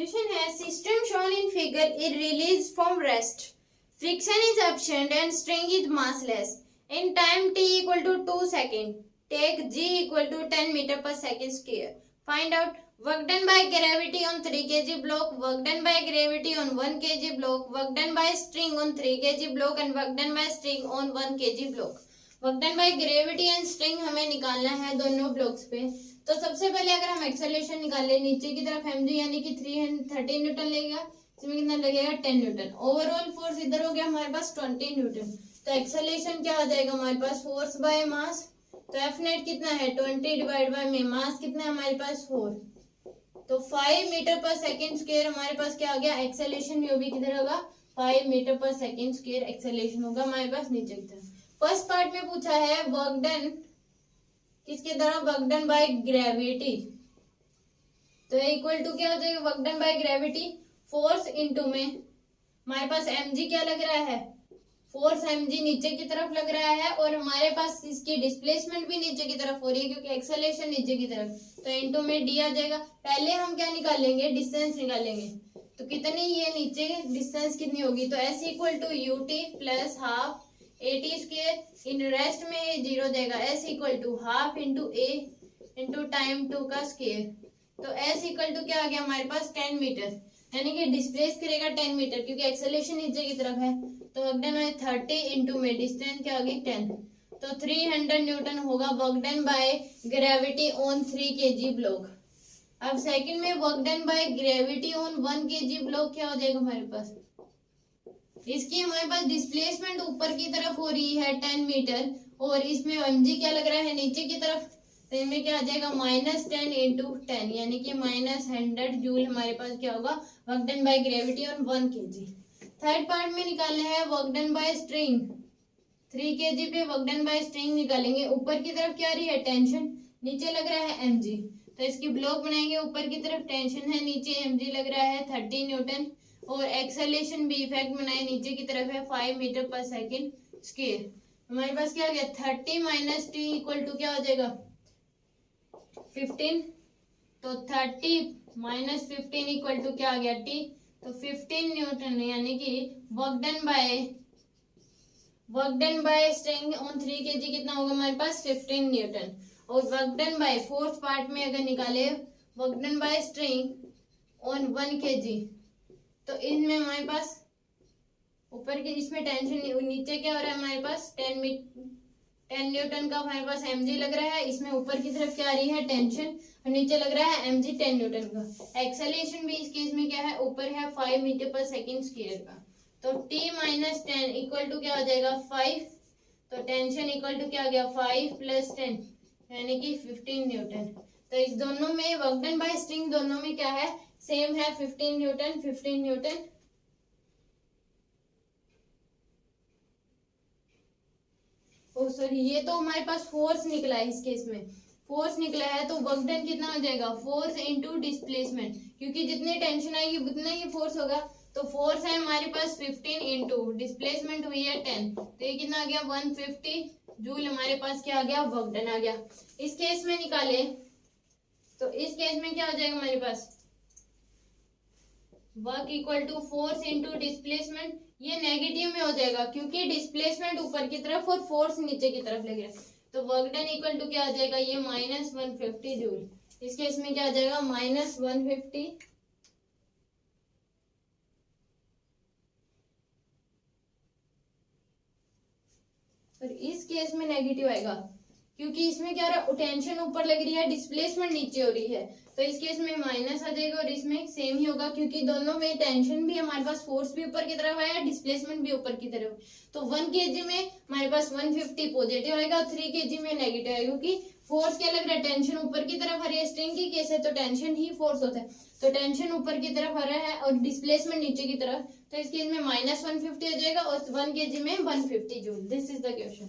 Question है system shown in figure is released from rest, friction is absent and string is massless in time t equal to 2 second, take g equal to 10 metre पर second square, find out work done by gravity on 3 kg block, work done by gravity on 1 kg block, work done by string on 3 kg block and work done by string on 1 kg block. Work done by gravity and string हमें निकालना है दोनों blocks पे। तो सबसे पहले अगर हम एक्सेलरेशन निकाले नीचे की तरफ mg यानी कि 313 न्यूटन लगेगा, इसमें कितना लगेगा 10 न्यूटन। ओवरऑल फोर्स इधर हो गया हमारे पास 20 न्यूटन। तो एक्सेलरेशन क्या आ जाएगा हमारे पास फोर्स बाय मास, तो एफ नेट कितना है 20 डिवाइड बाय में मास कितना है हमारे पास 4, तो 5 मीटर पर सेकेंड स्क्वायर हमारे पास क्या आ गया एक्सेलरेशन, ये भी किधर होगा 5 मीटर पर सेकेंड स्क्वायर एक्सेलरेशन होगा हमारे पास नीचे की तरफ। फर्स्ट पार्ट में पूछा है वर्क डन किसके द्वारा, वर्क डन बाय ग्रेविटी, तो इक्वल टू क्या हो जाएगा work done by gravity force into में हमारे पास mg क्या लग रहा है, फोर्स mg नीचे की तरफ लग रहा है और हमारे पास इसकी डिस्प्लेसमेंट भी नीचे की तरफ हो रही है क्योंकि एक्सेलरेशन नीचे की तरफ, तो इनटू में d आ जाएगा। पहले हम क्या निकालेंगे डिस्टेंस निकालेंगे, तो कितनी ये नीचे डिस्टेंस कितनी होगी, तो s equal to ut plus half at square, इन रेस्ट में जीरो देगा, s equal to half into a into time 2 का स्क्वायर, तो s इक्वल टू क्या आ गया हमारे पास 10 मीटर, यानी कि डिस्प्लेस करेगा 10 मीटर क्योंकि एक्सेलरेशन नीचे की तरफ है। तो वर्क डन है 30 इंटू में डिस्टेंस क्या होगी 10, तो 300 न्यूटन होगा work done by gravity on 3 kg block. अब सेकंड में work done by gravity on 1 kg block क्या हो जाएगा हमारे पास, इसकी हमारे पास डिस्प्लेसमेंट ऊपर की तरफ हो रही है 10 मीटर और इसमें mg क्या लग रहा है नीचे की तरफ, तो इनमें क्या आ जाएगा -10 इंटू 10 यानी कि -100 जूल हमारे पास क्या होगा work done by gravity on 1 kg। Third part में निकालना है work done by string, 3 kg पे वर्क डन बाय स्ट्रिंग निकालेंगे। ऊपर की तरफ क्या आ रही है टेंशन, नीचे लग रहा है mg, तो इसकी ब्लॉक बनाएंगे, ऊपर की तरफ टेंशन है नीचे mg लग रहा है 30 न्यूटन और एक्सेलरेशन भी इफेक्ट बनाए नीचे की तरफ है 5 मीटर पर सेकेंड स्क्वायर। हमारे पास क्या आ गया 30 माइनस टी इक्वल टू क्या हो जाएगा 15, तो 30 माइनस 15 इक्वल टू क्या आ गया टी, तो 15 न्यूटन यानी कि work done by string on 3 kg कितना होगा हमारे पास 15 न्यूटन। और work done by fourth part में अगर निकाले work done by string on 1 kg, तो इनमें हमारे पास ऊपर की इसमें टेंशन नीचे क्या हो रहा है हमारे पास 10 न्यूटन का हमारे पास mg लग रहा है, इसमें ऊपर की तरफ क्या आ रही है टेंशन और नीचे लग रहा है mg 10 न्यूटन का। एक्सेलरेशन भी इस केस में क्या है ऊपर है 5 मीटर पर सेकेंड स्क्वायर का, तो t माइनस 10 इक्वल टू क्या हो जाएगा 5, तो टेंशन इक्वल टू क्या आ गया 5 प्लस 10 यानी कि 15 न्यूटन। तो इस दोनों में वर्क डन बाय स्ट्रिंग दोनों में क्या है सेम है 15 न्यूटन। ओ सॉरी ये तो हमारे पास फोर्स निकला है, इस केस में फोर्स निकला है तो वर्क डन कितना हो जाएगा फोर्स इनटू डिस्प्लेसमेंट, क्योंकि जितनी टेंशन आएगी उतना ही फोर्स होगा, तो फोर्स है हमारे पास 15 इंटू डिस्प्लेसमेंट हुई है 10, तो ये कितना आ गया 150 जूल हमारे पास क्या आ गया वर्क डन आ गया। इस केस में निकाले तो इस केस में क्या हो जाएगा हमारे पास work equal to force into displacement, ये नेगेटिव में हो जाएगा क्योंकि डिस्प्लेसमेंट ऊपर की तरफ और फोर्स नीचे की तरफ लग रहा है, तो वर्क डन इक्वल टू क्या आ जाएगा ये -150 जूल। इस केस में क्या आ जाएगा -150 और इस केस में नेगेटिव आएगा क्योंकि इसमें क्या हो रहा है टेंशन ऊपर लग रही है डिस्प्लेसमेंट नीचे हो रही है, तो इस केस में माइनस आ जाएगा और इसमें सेम ही होगा क्योंकि दोनों में टेंशन भी हमारे पास फोर्स भी ऊपर की तरफ आया डिस्प्लेसमेंट भी ऊपर की तरफ, तो 1 kg में हमारे पास 150 पॉजिटिव आएगा और 3 kg में नेगेटिव आएगा क्योंकि फोर्स क्या लग रहा है टेंशन ऊपर की तरफ आ रही है, स्ट्रिंग की केस है तो टेंशन ही फोर्स होता है, तो टेंशन ऊपर की तरफ आ रहा है और डिस्प्लेसमेंट नीचे की तरफ, तो इस केस में -150 आ जाएगा और 1 kg में 150 joule. This is the question.